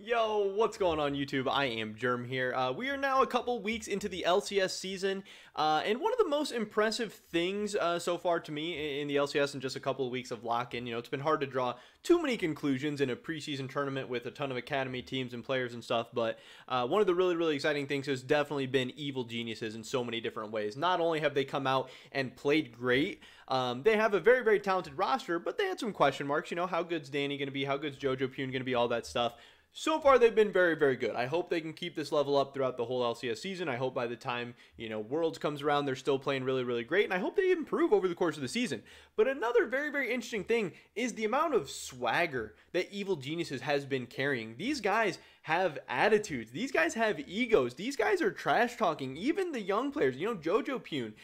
Yo, what's going on YouTube? I am Germ here. We are now a couple weeks into the LCS season, and one of the most impressive things so far to me in the LCS in just a couple of weeks of lock-in, it's been hard to draw too many conclusions in a preseason tournament with a ton of academy teams and players and stuff, but one of the really exciting things has definitely been Evil Geniuses in so many different ways. Not only have they come out and played great, they have a very talented roster, but they had some question marks. How good's Danny going to be? How good's JoJoPunes going to be? All that stuff. So far, they've been very good. I hope they can keep this level up throughout the whole LCS season. I hope by the time, Worlds comes around, they're still playing really great. And I hope they improve over the course of the season. But another very interesting thing is the amount of swagger that Evil Geniuses has been carrying. These guys have attitudes. These guys have egos. These guys are trash talking. Even the young players, JoJoPune,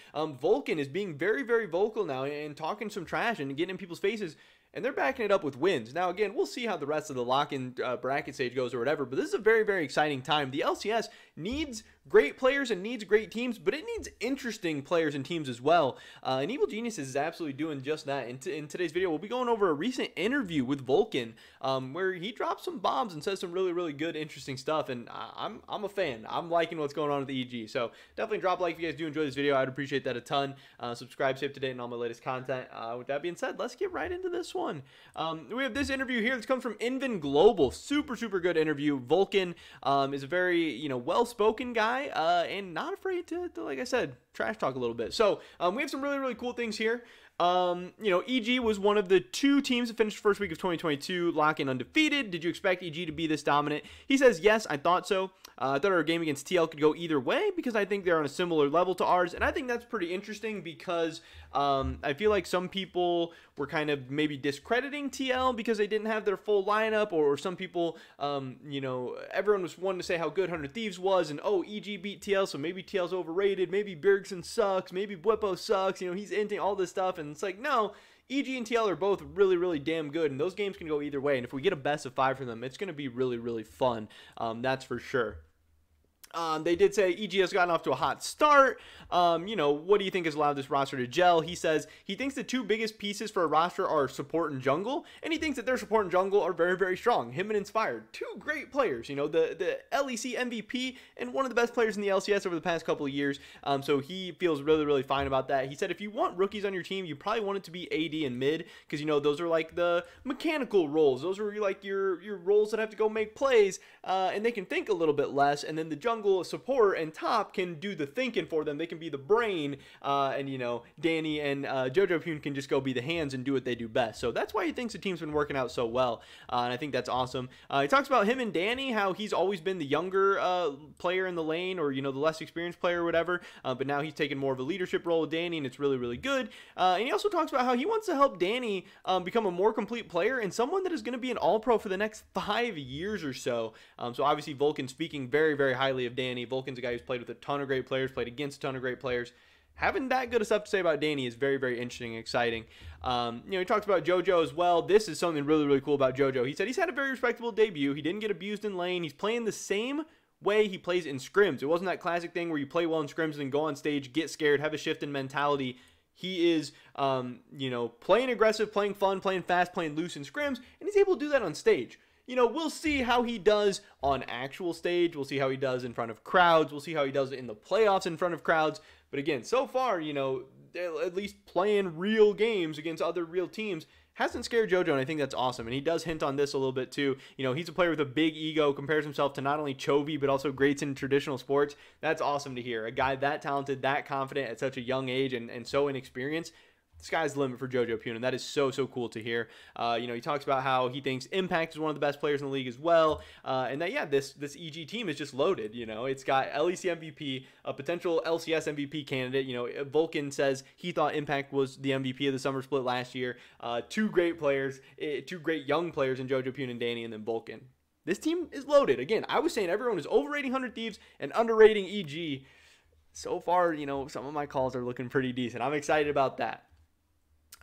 Vulcan is being very vocal now and talking some trash and getting in people's faces. And they're backing it up with wins. Now, again, we'll see how the rest of the lock-in bracket stage goes or whatever, but this is a very exciting time. The LCS needs great players and needs great teams, but it needs interesting players and teams as well. And Evil Geniuses is absolutely doing just that. In today's video, we'll be going over a recent interview with Vulcan, where he drops some bombs and says some really good, interesting stuff. And I'm a fan. I'm liking what's going on with the EG. So definitely drop a like if you guys do enjoy this video. I'd appreciate that a ton. Subscribe, stay up to date on all my latest content. With that being said, let's get right into this one. We have this interview here. This comes from Inven Global. Super good interview. Vulcan is a very well-spoken guy and not afraid to, like I said, trash talk a little bit. So we have some really cool things here. EG was one of the two teams that finished the first week of 2022 lock-in undefeated. Did you expect EG to be this dominant? He says, yes, I thought so. I thought our game against TL could go either way because I think they're on a similar level to ours. And I think that's pretty interesting because I feel like some people were kind of maybe discrediting TL because they didn't have their full lineup, or some people, everyone was wanting to say how good 100 Thieves was, and oh, EG beat TL, so maybe TL's overrated, maybe Bjergsen sucks, maybe Bwipo sucks, he's inting all this stuff, and it's like, no, EG and TL are both really damn good, and those games can go either way, and if we get a best of 5 from them, it's going to be really fun, that's for sure. They did say EG has gotten off to a hot start. What do you think has allowed this roster to gel? He says he thinks the two biggest pieces for a roster are support and jungle, and he thinks that their support and jungle are very strong. Him and Inspired, two great players, the LEC MVP and one of the best players in the LCS over the past couple of years. So he feels really fine about that. He said if you want rookies on your team, you probably want it to be AD and mid, because those are like the mechanical roles. Those are like your roles that have to go make plays, and they can think a little bit less, and then the jungle support and top can do the thinking for them. They can be the brain, and Danny and JoJoPune can just go be the hands and do what they do best. So that's why he thinks the team's been working out so well, and I think that's awesome. He talks about him and Danny, how he's always been the younger player in the lane, or the less experienced player or whatever, but now he's taken more of a leadership role with Danny, and it's really good. And he also talks about how he wants to help Danny become a more complete player and someone that is going to be an all-pro for the next 5 years or so. So obviously Vulcan speaking very highly of Danny. Vulcan's a guy who's played with a ton of great players, played against a ton of great players. Having that good of stuff to say about Danny is very interesting and exciting. He talks about JoJo as well. This is something really cool about JoJo. He said he's had a very respectable debut. He didn't get abused in lane. He's playing the same way he plays in scrims. It wasn't that classic thing where you play well in scrims and then go on stage, get scared, have a shift in mentality. He is, playing aggressive, playing fun, playing fast, playing loose in scrims, and he's able to do that on stage. We'll see how he does on actual stage. We'll see how he does in front of crowds. We'll see how he does in the playoffs in front of crowds. But again, so far, at least playing real games against other real teams hasn't scared JoJo, and I think that's awesome. And he does hint on this a little bit too. He's a player with a big ego, compares himself to not only Chovy, but also greats in traditional sports. That's awesome to hear. A guy that talented, that confident at such a young age and so inexperienced. Sky's the limit for JoJoPune, and that is so cool to hear. He talks about how he thinks Impact is one of the best players in the league as well, and that, yeah, this EG team is just loaded. It's got LEC MVP, a potential LCS MVP candidate. Vulcan says he thought Impact was the MVP of the summer split last year. Two great players, two great young players in JoJoPune and Danny, and then Vulcan. This team is loaded. Again, I was saying everyone is overrating 100 Thieves and underrating EG. So far, some of my calls are looking pretty decent. I'm excited about that.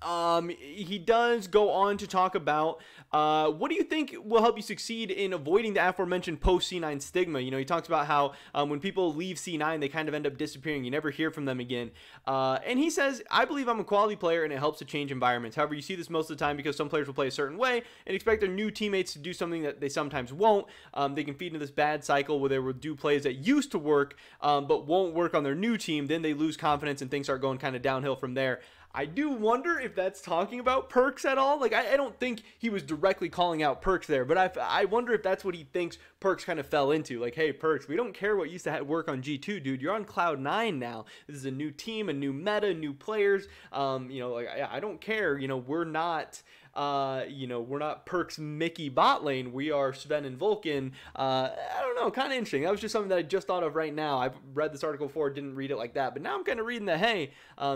He does go on to talk about what do you think will help you succeed in avoiding the aforementioned post C9 stigma. You know, he talks about how when people leave C9, they kind of end up disappearing. You never hear from them again. And he says, I believe I'm a quality player and it helps to change environments. However, you see this most of the time because some players will play a certain way and expect their new teammates to do something that they sometimes won't. They can feed into this bad cycle where they will do plays that used to work but won't work on their new team. Then they lose confidence and things start going kind of downhill from there. I do wonder if that's talking about Perkz at all. Like, I don't think he was directly calling out Perkz there, but I wonder if that's what he thinks Perkz kind of fell into. Like, hey, Perkz, we don't care what used to work on G2, dude. You're on Cloud9 now. This is a new team, a new meta, new players. You know, like, I don't care. You know, we're not... we're not Perkz Mickey bot lane. We are Sven and Vulcan. I don't know, kind of interesting. That was just something that I just thought of right now. I've read this article before, didn't read it like that, but now I'm kind of reading that, hey,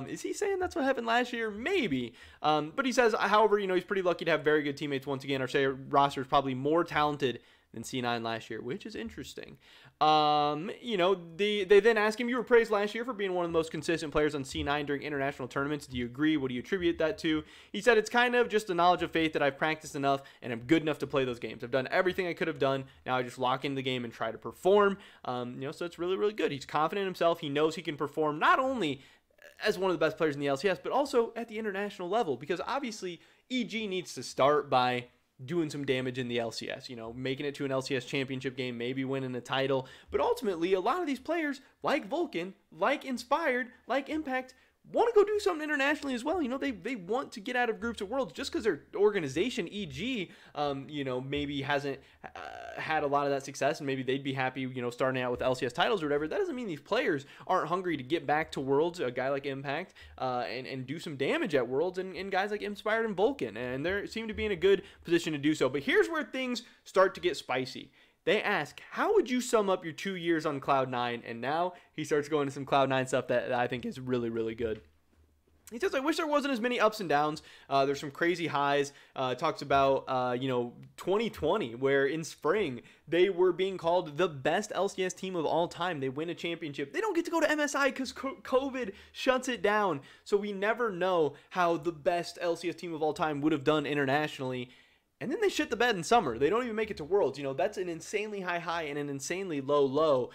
is he saying that's what happened last year? Maybe. But he says, however, you know, he's pretty lucky to have very good teammates once again. Our roster is probably more talented than C9 last year, which is interesting. You know, they then ask him, you were praised last year for being one of the most consistent players on C9 during international tournaments. Do you agree? What do you attribute that to? He said, it's kind of just the knowledge of faith that I've practiced enough and I'm good enough to play those games. I've done everything I could have done. Now I just lock in the game and try to perform. You know, so it's really, really good. He's confident in himself. He knows he can perform not only as one of the best players in the LCS, but also at the international level, because obviously EG needs to start by doing some damage in the LCS, you know, making it to an LCS championship game, maybe winning a title. But ultimately, a lot of these players, like Vulcan, like Inspired, like Impact, want to go do something internationally as well. You know, they want to get out of groups of worlds. Just because their organization, EG, you know, maybe hasn't had a lot of that success, and maybe they'd be happy, you know, starting out with LCS titles or whatever. That doesn't mean these players aren't hungry to get back to worlds. A guy like Impact and do some damage at worlds, and guys like Inspired and Vulcan, and they seem to be in a good position to do so. But here's where things start to get spicy. They ask, how would you sum up your 2 years on Cloud9? And now he starts going to some Cloud9 stuff that I think is really, really good. He says, I wish there wasn't as many ups and downs. There's some crazy highs. Talks about, you know, 2020, where in spring, they were being called the best LCS team of all time. They win a championship. They don't get to go to MSI because COVID shuts it down. So we never know how the best LCS team of all time would have done internationally. And then they shit the bed in summer. They don't even make it to Worlds. You know, that's an insanely high and an insanely low.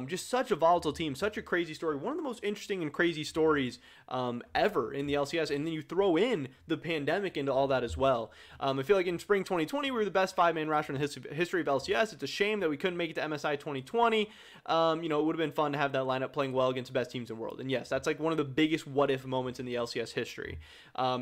Just such a volatile team, such a crazy story. One of the most interesting and crazy stories ever in the LCS. And then you throw in the pandemic into all that as well. I feel like in spring 2020, we were the best 5-man roster in the history of LCS. It's a shame that we couldn't make it to MSI 2020. You know, it would have been fun to have that lineup playing well against the best teams in the world. And yes, that's like one of the biggest what-if moments in the LCS history.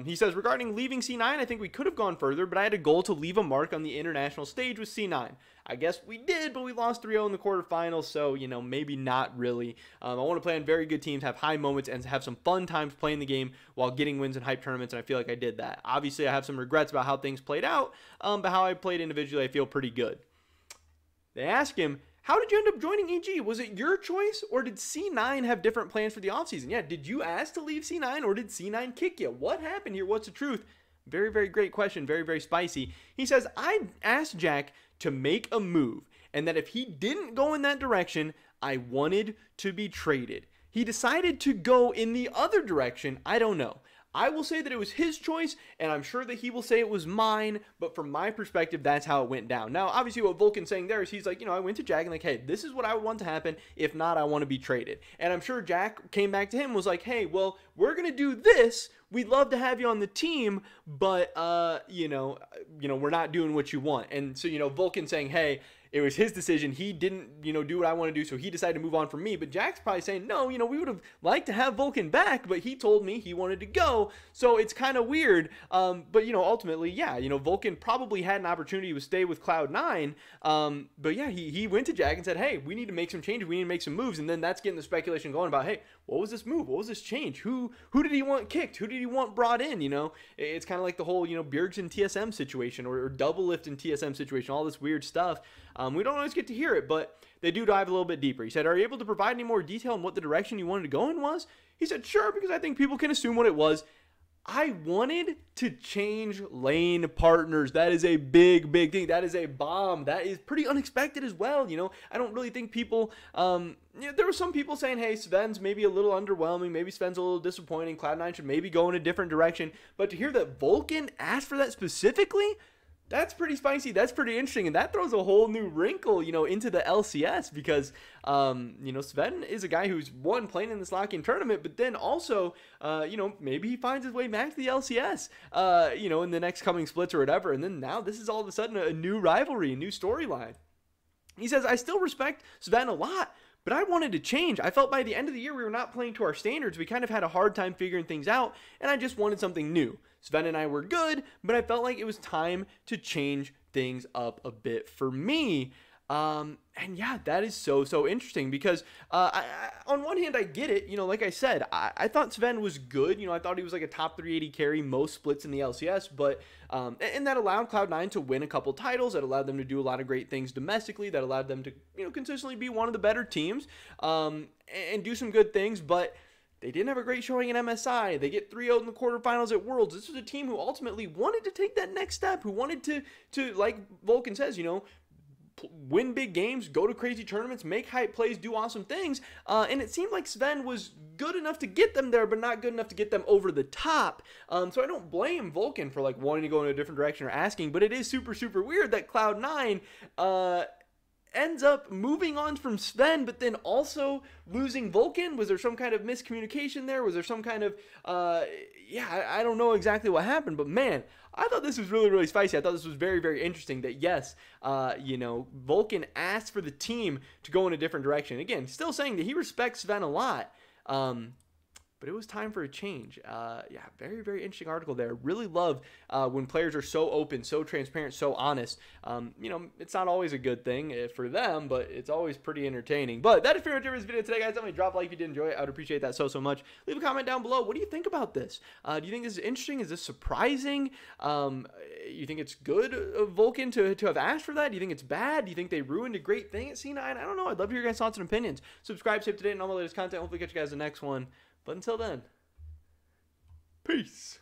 He says, regarding leaving C9, I think we could have gone further, but I had a goal to leave a mark on the international stage with C9. I guess we did, but we lost 3-0 in the quarterfinals, so, you know, maybe not really. I want to play on very good teams, have high moments, and have some fun times playing the game while getting wins in hype tournaments, and I feel like I did that. Obviously, I have some regrets about how things played out, but how I played individually, I feel pretty good. They ask him, how did you end up joining EG? Was it your choice, or did C9 have different plans for the offseason? Yeah, did you ask to leave C9, or did C9 kick you? What happened here? What's the truth? Very, very great question. Very, very spicy. He says, I asked Jack to make a move, and that if he didn't go in that direction, I wanted to be traded. He decided to go in the other direction. I don't know. I will say that it was his choice, and I'm sure that he will say it was mine, but from my perspective, that's how it went down. Now, obviously, what Vulcan's saying there is he's like, you know, I went to Jack and like, hey, this is what I would want to happen. If not, I want to be traded. And I'm sure Jack came back to him and was like, hey, well, we're going to do this. We'd love to have you on the team, but, you know, we're not doing what you want. And so, you know, Vulcan saying, hey, it was his decision. He didn't, you know, do what I want to do, so he decided to move on from me. But Jack's probably saying, no, you know, we would have liked to have Vulcan back, but he told me he wanted to go. So it's kind of weird. But, you know, ultimately, yeah, you know, Vulcan probably had an opportunity to stay with Cloud9. But yeah, he went to Jack and said, hey, we need to make some changes. We need to make some moves. And then that's getting the speculation going about, hey, what was this move? What was this change? Who did he want kicked? Who did he want brought in? You know, it's kind of like the whole, you know, Bjergsen TSM situation or Doublelift in TSM situation, all this weird stuff. We don't always get to hear it, but they do dive a little bit deeper. He said, are you able to provide any more detail on what the direction you wanted to go in was? He said, sure, because I think people can assume what it was. I wanted to change lane partners. That is a big, big thing. That is a bomb. That is pretty unexpected as well. I don't really think people, there were some people saying, hey, Sven's maybe a little underwhelming. Maybe Sven's a little disappointing. Cloud9 should maybe go in a different direction. But to hear that Vulcan asked for that specifically, that's pretty spicy. That's pretty interesting. And that throws a whole new wrinkle, into the LCS because, Sven is a guy who's playing in this lock-in tournament, but then also, maybe he finds his way back to the LCS, in the next coming splits or whatever. And then now this is all of a sudden a new rivalry, a new storyline. He says, I still respect Sven a lot, but I wanted to change. I felt by the end of the year we were not playing to our standards. We kind of had a hard time figuring things out, and I just wanted something new. Sven and I were good, but I felt like it was time to change things up a bit for me. And yeah, that is so interesting because on one hand, I get it. Like I said, I thought Sven was good. I thought he was like a top 380 carry most splits in the LCS, but and that allowed Cloud9 to win a couple titles. That allowed them to do a lot of great things domestically. That allowed them to consistently be one of the better teams and do some good things, but they didn't have a great showing in MSI. They get 3-0 in the quarterfinals at Worlds. This was a team who ultimately wanted to take that next step, who wanted to like Vulcan says, win big games, go to crazy tournaments, make hype plays, do awesome things. And it seemed like Sven was good enough to get them there, but not good enough to get them over the top. So I don't blame Vulcan for like wanting to go in a different direction or asking, but it is super weird that Cloud9 ends up moving on from Sven, but then also losing Vulcan. Was there some kind of miscommunication there? Was there some kind of, I don't know exactly what happened, but man, I thought this was really spicy. I thought this was very interesting that yes, Vulcan asked for the team to go in a different direction. Again, still saying that he respects Sven a lot. But it was time for a change. Very interesting article there. Really love when players are so open, so transparent, so honest. It's not always a good thing for them, but it's always pretty entertaining. But that is pretty much it for this video today, guys. Definitely drop a like if you did enjoy it. I would appreciate that so much. Leave a comment down below. What do you think about this? Do you think this is interesting? Is this surprising? You think it's good of Vulcan to have asked for that? Do you think it's bad? Do you think they ruined a great thing at C9? I don't know. I'd love to hear your guys' thoughts and opinions. Subscribe, stay up to date on all my latest content. Hopefully catch you guys in the next one. But until then, peace.